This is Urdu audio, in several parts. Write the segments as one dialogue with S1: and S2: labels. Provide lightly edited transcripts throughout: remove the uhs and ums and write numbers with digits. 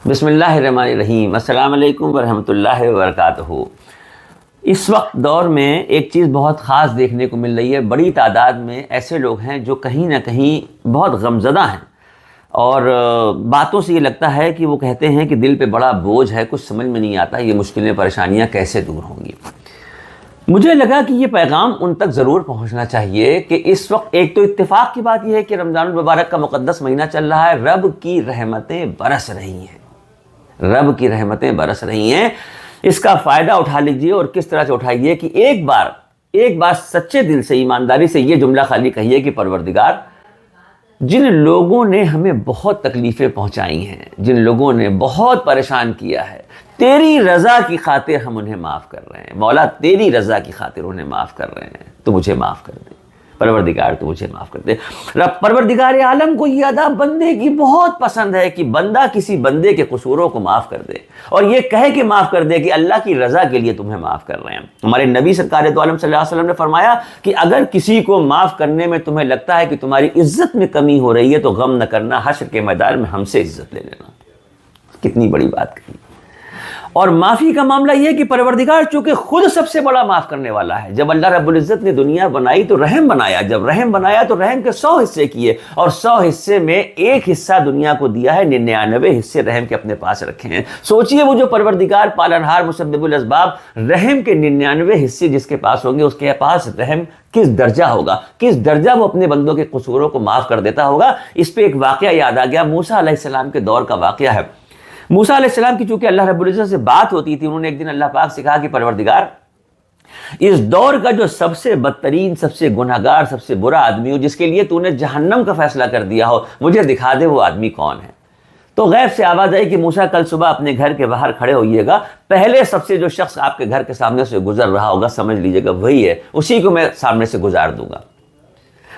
S1: بسم اللہ الرحمن الرحیم۔ السلام علیکم ورحمۃ اللہ وبرکاتہ۔ اس وقت دور میں ایک چیز بہت خاص دیکھنے کو مل رہی ہے۔ بڑی تعداد میں ایسے لوگ ہیں جو کہیں نہ کہیں بہت غمزدہ ہیں، اور باتوں سے یہ لگتا ہے کہ وہ کہتے ہیں کہ دل پہ بڑا بوجھ ہے، کچھ سمجھ میں نہیں آتا یہ مشکلیں پریشانیاں کیسے دور ہوں گی۔ مجھے لگا کہ یہ پیغام ان تک ضرور پہنچنا چاہیے کہ اس وقت ایک تو اتفاق کی بات یہ ہے کہ رمضان المبارک کا مقدس مہینہ چل رہا ہے، رب کی رحمتیں برس رہی ہیں، رب کی رحمتیں برس رہی ہیں۔ اس کا فائدہ اٹھا لیجئے، اور کس طرح سے اٹھائیے کہ ایک بار سچے دل سے، ایمانداری سے یہ جملہ خالی کہیے کہ پروردگار، جن لوگوں نے ہمیں بہت تکلیفیں پہنچائی ہیں، جن لوگوں نے بہت پریشان کیا ہے، تیری رضا کی خاطر ہم انہیں معاف کر رہے ہیں۔ مولا تیری رضا کی خاطر انہیں معاف کر رہے ہیں، تو مجھے معاف کر دے پروردگار، تو مجھے معاف کر دے۔ رب پروردگار عالم کو یہ ادا بندے کی بہت پسند ہے کہ بندہ کسی بندے کے قصوروں کو معاف کر دے، اور یہ کہے کہ معاف کر دے کہ اللہ کی رضا کے لیے تمہیں معاف کر رہے ہیں۔ ہمارے نبی سرکار دو عالم صلی اللہ علیہ وسلم نے فرمایا کہ اگر کسی کو معاف کرنے میں تمہیں لگتا ہے کہ تمہاری عزت میں کمی ہو رہی ہے تو غم نہ کرنا، حشر کے میدان میں ہم سے عزت لے لینا۔ کتنی بڑی بات کہی۔ اور معافی کا معاملہ یہ کہ پروردگار چونکہ خود سب سے بڑا معاف کرنے والا ہے، جب اللہ رب العزت نے دنیا بنائی تو رحم بنایا، جب رحم بنایا تو رحم کے 100 حصے کیے، اور 100 حصے میں ایک حصہ دنیا کو دیا ہے، 99 حصے رحم کے اپنے پاس رکھے ہیں۔ سوچئے وہ جو پروردگار پالنہار مسبب الاسباب، رحم کے 99 حصے جس کے پاس ہوں گے، اس کے پاس رحم کس درجہ ہوگا، کس درجہ وہ اپنے بندوں کے قصوروں کو معاف کر دیتا ہوگا۔ اس پہ ایک واقعہ یاد آ گیا، موسیٰ علیہ السلام کے دور کا واقعہ ہے۔ موسیٰ علیہ السلام کی چونکہ اللہ رب العزت سے بات ہوتی تھی، انہوں نے ایک دن اللہ پاک سے کہا کہ پروردگار، اس دور کا جو سب سے بدترین، سب سے گناہگار، سب سے برا آدمی ہو، جس کے لیے تو نے جہنم کا فیصلہ کر دیا ہو، مجھے دکھا دے وہ آدمی کون ہے۔ تو غیب سے آواز آئی کہ موسیٰ کل صبح اپنے گھر کے باہر کھڑے ہوئیے گا، پہلے سب سے جو شخص آپ کے گھر کے سامنے سے گزر رہا ہوگا، سمجھ لیجئے گا وہی ہے، اسی کو میں سامنے سے گزار دوں گا۔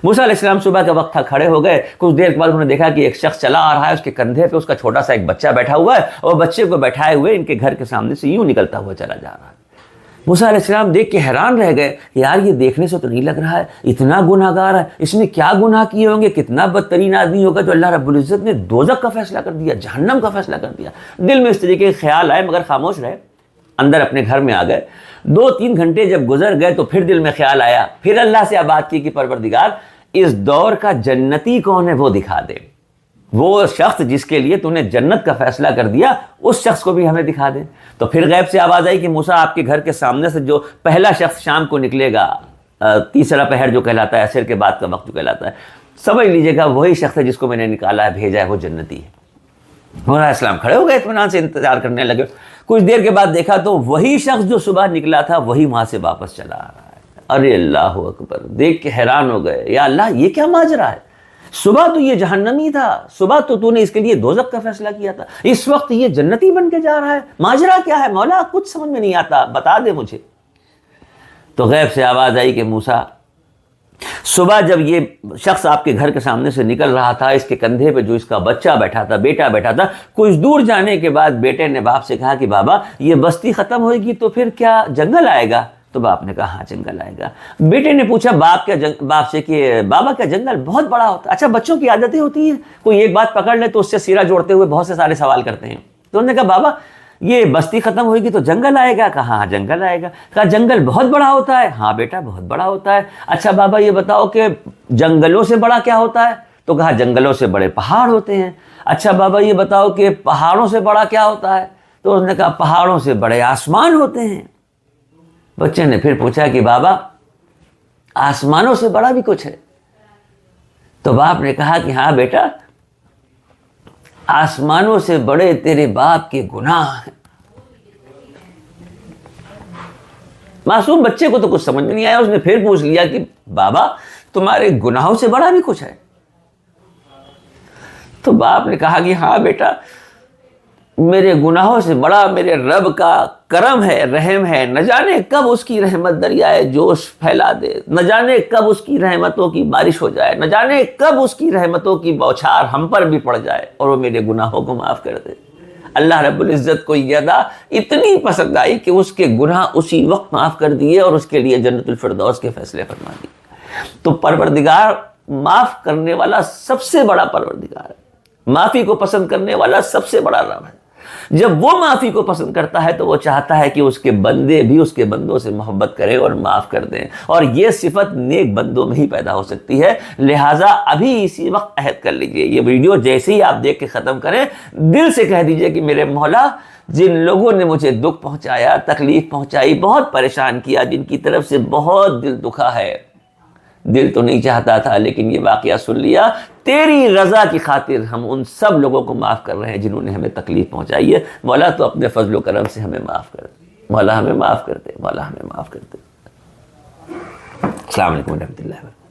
S1: موسیٰ علیہ السلام صبح کا وقت تھا، کھڑے ہو گئے۔ کچھ دیر کے بعد انہوں نے دیکھا کہ ایک شخص چلا آ رہا ہے، اس کے کندھے پہ اس کا چھوٹا سا ایک بچہ بیٹھا ہوا ہے، اور بچے کو بیٹھائے ہوئے ان کے گھر کے سامنے سے یوں نکلتا ہوا چلا جا رہا ہے۔ موسیٰ علیہ السلام دیکھ کے حیران رہ گئے، یار یہ دیکھنے سے تو نہیں لگ رہا ہے اتنا گناہگار ہے، اس نے کیا گناہ کیے ہوں گے، کتنا بدترین آدمی ہوگا جو اللہ رب العزت نے دوزخ کا فیصلہ کر دیا، جہنم کا فیصلہ کر دیا۔ دل میں اس طریقے کے خیال آئے، مگر خاموش رہے، اندر اپنے گھر میں آ گئے۔ 2-3 گھنٹے جب گزر گئے تو پھر دل میں خیال آیا، پھر اللہ سے بات کی کہ پروردگار، اس دور کا جنتی کون ہے وہ دکھا دے، وہ شخص جس کے لیے تو نے جنت کا فیصلہ کر دیا، اس شخص کو بھی ہمیں دکھا دے۔ تو پھر غیب سے آواز آئی کہ موسیٰ، آپ کے گھر کے سامنے سے جو پہلا شخص شام کو نکلے گا، تیسرا پہر جو کہلاتا ہے، عصر کے بعد کا وقت جو کہلاتا ہے، سمجھ لیجئے گا وہی شخص ہے جس کو میں نے نکالا ہے، بھیجا ہے، وہ جنتی ہے۔ موسیٰ علیہ السلام کھڑے ہو گئے، اطمینان سے انتظار کرنے لگے۔ کچھ دیر کے بعد دیکھا تو وہی شخص جو صبح نکلا تھا وہی وہاں سے واپس چلا آ رہا ہے۔ ارے اللہ اکبر، دیکھ کے حیران ہو گئے، یا اللہ یہ کیا ماجرا ہے، صبح تو یہ جہنمی تھا، صبح تو نے اس کے لیے دوزخ کا فیصلہ کیا تھا، اس وقت یہ جنتی بن کے جا رہا ہے، ماجرا کیا ہے مولا، کچھ سمجھ میں نہیں آتا، بتا دے مجھے۔ تو غیب سے آواز آئی کہ موسیٰ، صبح جب یہ شخص آپ کے گھر کے سامنے سے نکل رہا تھا، اس کے کندھے پہ جو اس کا بچہ بیٹھا تھا، بیٹا بیٹھا تھا، کچھ دور جانے کے بعد بیٹے نے باپ سے کہا کہ بابا یہ بستی ختم ہوئے گی تو پھر کیا جنگل آئے گا؟ تو باپ نے کہا ہاں جنگل آئے گا۔ بیٹے نے پوچھا باپ سے کہ بابا کیا جنگل بہت بڑا ہوتا ہے؟ اچھا بچوں کی عادتیں ہوتی ہیں، کوئی ایک بات پکڑ لے تو اس سے سیرا جوڑتے ہوئے بہت سے سارے سوال کرتے ہیں۔ تو انہوں نے کہا بابا یہ بستی ختم ہوئے گی تو جنگل آئے گا؟ کہا ہاں جنگل آئے گا۔ کہا جنگل بہت بڑا ہوتا ہے؟ ہاں بیٹا بہت بڑا ہوتا ہے۔ اچھا بابا یہ بتاؤ کہ جنگلوں سے بڑا کیا ہوتا ہے؟ تو کہا جنگلوں سے بڑے پہاڑ ہوتے ہیں۔ اچھا بابا یہ بتاؤ کہ پہاڑوں سے بڑا کیا ہوتا ہے؟ تو انہوں نے کہا پہاڑوں سے بڑے آسمان ہوتے ہیں۔ بچے نے پھر پوچھا کہ بابا آسمانوں سے بڑا بھی کچھ ہے؟ تو باپ نے کہا کہ ہاں بیٹا، آسمانوں سے بڑے تیرے باپ کے گناہ ہیں۔ معصوم بچے کو تو کچھ سمجھ میں نہیں آیا، اس نے پھر پوچھ لیا کہ بابا تمہارے گناہوں سے بڑا بھی کچھ ہے؟ تو باپ نے کہا کہ ہاں بیٹا، میرے گناہوں سے بڑا میرے رب کا کرم ہے، رحم ہے، نہ جانے کب اس کی رحمت دریائے جوش پھیلا دے، نہ جانے کب اس کی رحمتوں کی بارش ہو جائے، نہ جانے کب اس کی رحمتوں کی بوچھار ہم پر بھی پڑ جائے اور وہ میرے گناہوں کو معاف کر دے۔ اللہ رب العزت کو یہ ادا اتنی پسند آئی کہ اس کے گناہ اسی وقت معاف کر دیے اور اس کے لیے جنت الفردوس کے فیصلے فرما دیے۔ تو پروردگار معاف کرنے والا سب سے بڑا پروردگار ہے، معافی کو پسند کرنے والا سب سے بڑا رب ہے۔ جب وہ معافی کو پسند کرتا ہے تو وہ چاہتا ہے کہ اس کے بندے بھی اس کے بندوں سے محبت کریں اور معاف کر دیں، اور یہ صفت نیک بندوں میں ہی پیدا ہو سکتی ہے۔ لہٰذا ابھی اسی وقت عہد کر لیجئے، یہ ویڈیو جیسے ہی آپ دیکھ کے ختم کریں دل سے کہہ دیجئے کہ میرے مولا، جن لوگوں نے مجھے دکھ پہنچایا، تکلیف پہنچائی، بہت پریشان کیا، جن کی طرف سے بہت دل دکھا ہے، دل تو نہیں چاہتا تھا لیکن یہ واقعہ سن لیا، تیری رضا کی خاطر ہم ان سب لوگوں کو معاف کر رہے ہیں جنہوں نے ہمیں تکلیف پہنچائی ہے۔ مولا تو اپنے فضل و کرم سے ہمیں معاف کر دے، مولا ہمیں معاف کر دے، مولا ہمیں معاف کر دے۔ السلام علیکم ورحمۃ اللہ وبرکاتہ۔